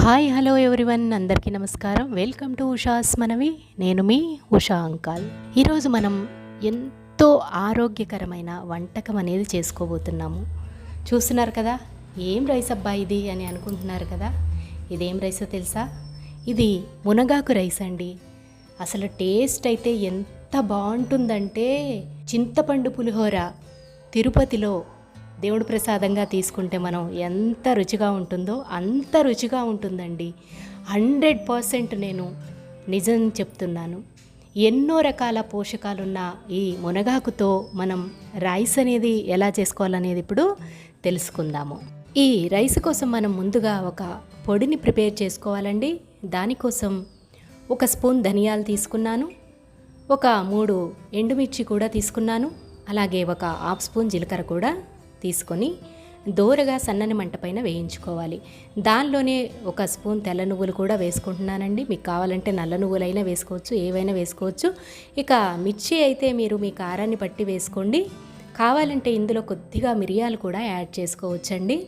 Hi hello everyone, అందరికీ నమస్కారం. Welcome to Usha's మనవి. నేను మీ ఉషా అంకాల్. ఈరోజు మనం ఎంతో ఆరోగ్యకరమైన వంటకం అనేది చేసుకోబోతున్నాము. చూస్తున్నారు కదా, ఏం రైస్ అబ్బా ఇది అని అనుకుంటున్నారు కదా. ఇదేం రైసో తెలుసా? ఇది మునగాకు రైస్ అండి. అసలు టేస్ట్ అయితే ఎంత బాగుంటుందంటే, చింతపండు పులిహోర తిరుపతిలో దేవుడి ప్రసాదంగా తీసుకుంటే మనం ఎంత రుచిగా ఉంటుందో అంత రుచిగా ఉంటుందండి. 100% నేను నిజం చెప్తున్నాను. ఎన్నో రకాల పోషకాలున్న ఈ మునగాకుతో మనం రైస్ అనేది ఎలా చేసుకోవాలనేది ఇప్పుడు తెలుసుకుందాము. ఈ రైస్ కోసం మనం ముందుగా ఒక పొడిని ప్రిపేర్ చేసుకోవాలండి. దానికోసం 1 స్పూన్ ధనియాలు తీసుకున్నాను, ఒక 3 ఎండుమిర్చి కూడా తీసుకున్నాను, అలాగే ఒక 1/2 స్పూన్ జీలకర్ర కూడా తీసుకొని దోరగా సన్నని మంట పైన వేయించుకోవాలి. దానిలోనే 1 స్పూన్ తెల్ల నువ్వులు కూడా వేసుకుంటున్నానండి. మీకు కావాలంటే నల్ల నువ్వులైనా వేసుకోవచ్చు, ఏవైనా వేసుకోవచ్చు. ఇక మిర్చి అయితే మీరు మీ కారాన్ని బట్టి వేసుకోండి. కావాలంటే ఇందులో కొద్దిగా మిరియాలు కూడా యాడ్ చేసుకోవచ్చండి.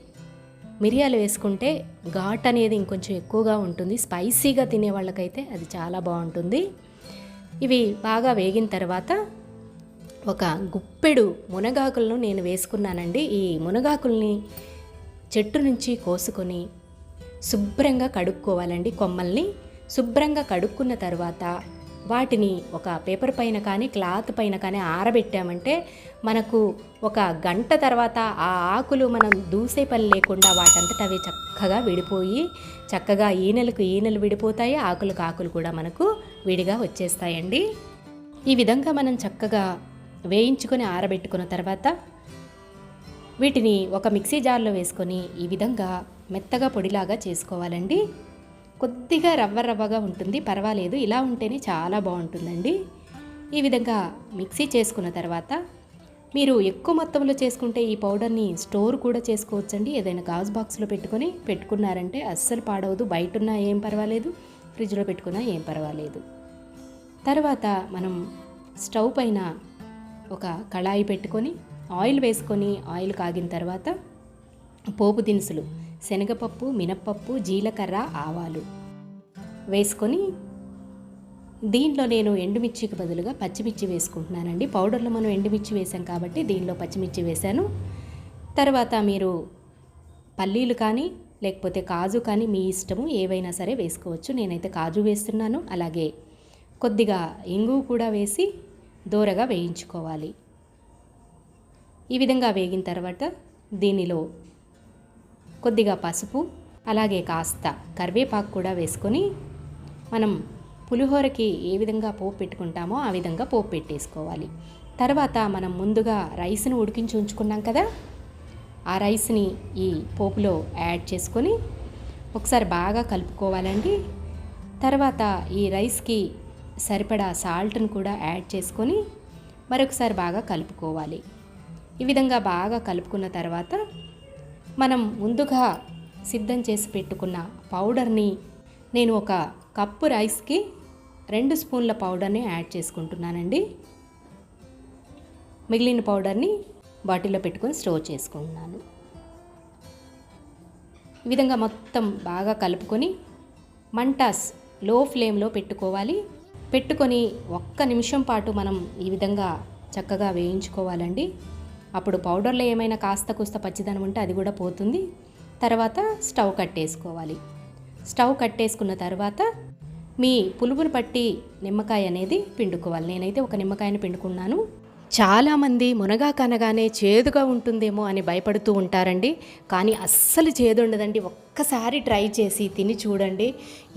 మిరియాలు వేసుకుంటే ఘాట్ అనేది ఇంకొంచెం ఎక్కువగా ఉంటుంది. స్పైసీగా తినే వాళ్ళకైతే అది చాలా బాగుంటుంది. ఇవి బాగా వేగిన తర్వాత ఒక గుప్పెడు మునగాకులను నేను వేసుకున్నానండి. ఈ మునగాకుల్ని చెట్టు నుంచి కోసుకొని శుభ్రంగా కడుక్కోవాలండి. కొమ్మల్ని శుభ్రంగా కడుక్కున్న తర్వాత వాటిని ఒక పేపర్ పైన కానీ క్లాత్ పైన కానీ ఆరబెట్టామంటే మనకు 1 గంట తర్వాత ఆ ఆకులు మనం దూసే పని లేకుండా వాటంతట అవి చక్కగా విడిపోయి చక్కగా ఈనెలకు ఈనెలు విడిపోతాయి, ఆకులకు ఆకులు కూడా మనకు విడిగా వచ్చేస్తాయండి. ఈ విధంగా మనం చక్కగా వేయించుకొని ఆరబెట్టుకున్న తర్వాత వీటిని ఒక మిక్సీ జార్లో వేసుకొని ఈ విధంగా మెత్తగా పొడిలాగా చేసుకోవాలండి. కొద్దిగా రవ్వగా ఉంటుంది, పర్వాలేదు, ఇలా ఉంటేనే చాలా బాగుంటుందండి. ఈ విధంగా మిక్సీ చేసుకున్న తర్వాత మీరు ఎక్కువ మొత్తంలో చేసుకుంటే ఈ పౌడర్ని స్టోర్ కూడా చేసుకోవచ్చండి. ఏదైనా గాజు బాక్స్లో పెట్టుకున్నారంటే అస్సలు పాడవదు. బయట ఉన్నా ఏం పర్వాలేదు, ఫ్రిడ్జ్లో పెట్టుకున్నా ఏం పర్వాలేదు. తర్వాత మనం స్టవ్ పైన ఒక కళాయి పెట్టుకొని ఆయిల్ వేసుకొని ఆయిల్ కాగిన తర్వాత పోపు దినుసులు శనగపప్పు, మినప్పప్పు, జీలకర్ర, ఆవాలు వేసుకొని దీనిలో నేను ఎండుమిర్చికి బదులుగా పచ్చిమిర్చి వేసుకుంటున్నానండి. పౌడర్లో మనం ఎండుమిర్చి వేసాం కాబట్టి దీనిలో పచ్చిమిర్చి వేశాను. తర్వాత మీరు పల్లీలు కానీ లేకపోతే కాజు కానీ మీ ఇష్టము, ఏవైనా సరే వేసుకోవచ్చు. నేనైతే కాజు వేస్తున్నాను. అలాగే కొద్దిగా ఇంగువ కూడా వేసి దోరగా వేయించుకోవాలి. ఈ విధంగా వేగిన తర్వాత దీనిలో కొద్దిగా పసుపు, అలాగే కాస్త కరివేపాకు కూడా వేసుకొని మనం పులిహోరకి ఏ విధంగా పోపు పెట్టుకుంటామో ఆ విధంగా పోపు పెట్టేసుకోవాలి. తర్వాత మనం ముందుగా రైస్ని ఉడికించి ఉంచుకున్నాం కదా, ఆ రైస్ని ఈ పోపులో యాడ్ చేసుకొని ఒకసారి బాగా కలుపుకోవాలండి. తర్వాత ఈ రైస్కి సరిపడా సాల్ట్ను కూడా యాడ్ చేసుకొని మరొకసారి బాగా కలుపుకోవాలి. ఈ విధంగా బాగా కలుపుకున్న తర్వాత మనం ముందుగా సిద్ధం చేసి పెట్టుకున్న పౌడర్ని నేను 1 కప్పు రైస్కి 2 స్పూన్ల పౌడర్ని యాడ్ చేసుకుంటున్నానండి. మిగిలిన పౌడర్ని బాటిల్లో పెట్టుకొని స్టోర్ చేసుకుంటున్నాను. ఈ విధంగా మొత్తం బాగా కలుపుకొని మంట లో ఫ్లేమ్లో పెట్టుకొని 1 నిమిషం పాటు మనం ఈ విధంగా చక్కగా వేయించుకోవాలండి. అప్పుడు పౌడర్లో ఏమైనా కాస్త కూస్త పచ్చిదనం ఉంటే అది కూడా పోతుంది. తర్వాత స్టవ్ కట్టేసుకున్న తర్వాత మీ పులుగును పట్టి నిమ్మకాయ అనేది పిండుకోవాలి. నేనైతే 1 నిమ్మకాయని పిండుకున్నాను. చాలామంది మునగాకు అనగానే చేదుగా ఉంటుందేమో అని భయపడుతూ ఉంటారండి. కానీ అస్సలు చేదు ఉండదండి. ఒక్కసారి ట్రై చేసి తిని చూడండి.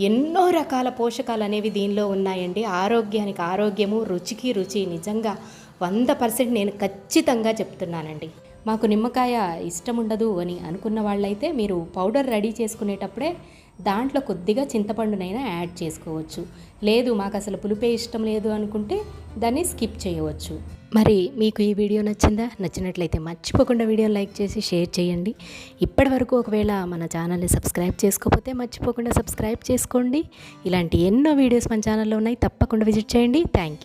ఎన్నో రకాల పోషకాలు అనేవి దీనిలో ఉన్నాయండి. ఆరోగ్యానికి ఆరోగ్యము, రుచికి రుచి. నిజంగా 100% నేను ఖచ్చితంగా చెప్తున్నానండి. మాకు నిమ్మకాయ ఇష్టం ఉండదు అని అనుకున్న వాళ్ళైతే మీరు పౌడర్ రెడీ చేసుకునేటప్పుడే దాంట్లో కొద్దిగా చింతపండునైనా యాడ్ చేసుకోవచ్చు. లేదు మాకు అసలు పులుపే ఇష్టం లేదు అనుకుంటే దాన్ని స్కిప్ చేయవచ్చు. మరి మీకు ఈ వీడియో నచ్చినట్లయితే మర్చిపోకుండా వీడియోని లైక్ చేసి షేర్ చేయండి. ఇప్పటి వరకు ఒకవేళ మన ఛానల్ని సబ్స్క్రైబ్ చేసుకోకపోతే మర్చిపోకుండా సబ్స్క్రైబ్ చేసుకోండి. ఇలాంటి ఎన్నో వీడియోస్ మన ఛానల్లో ఉన్నాయి, తప్పకుండా విజిట్ చేయండి. Thank you.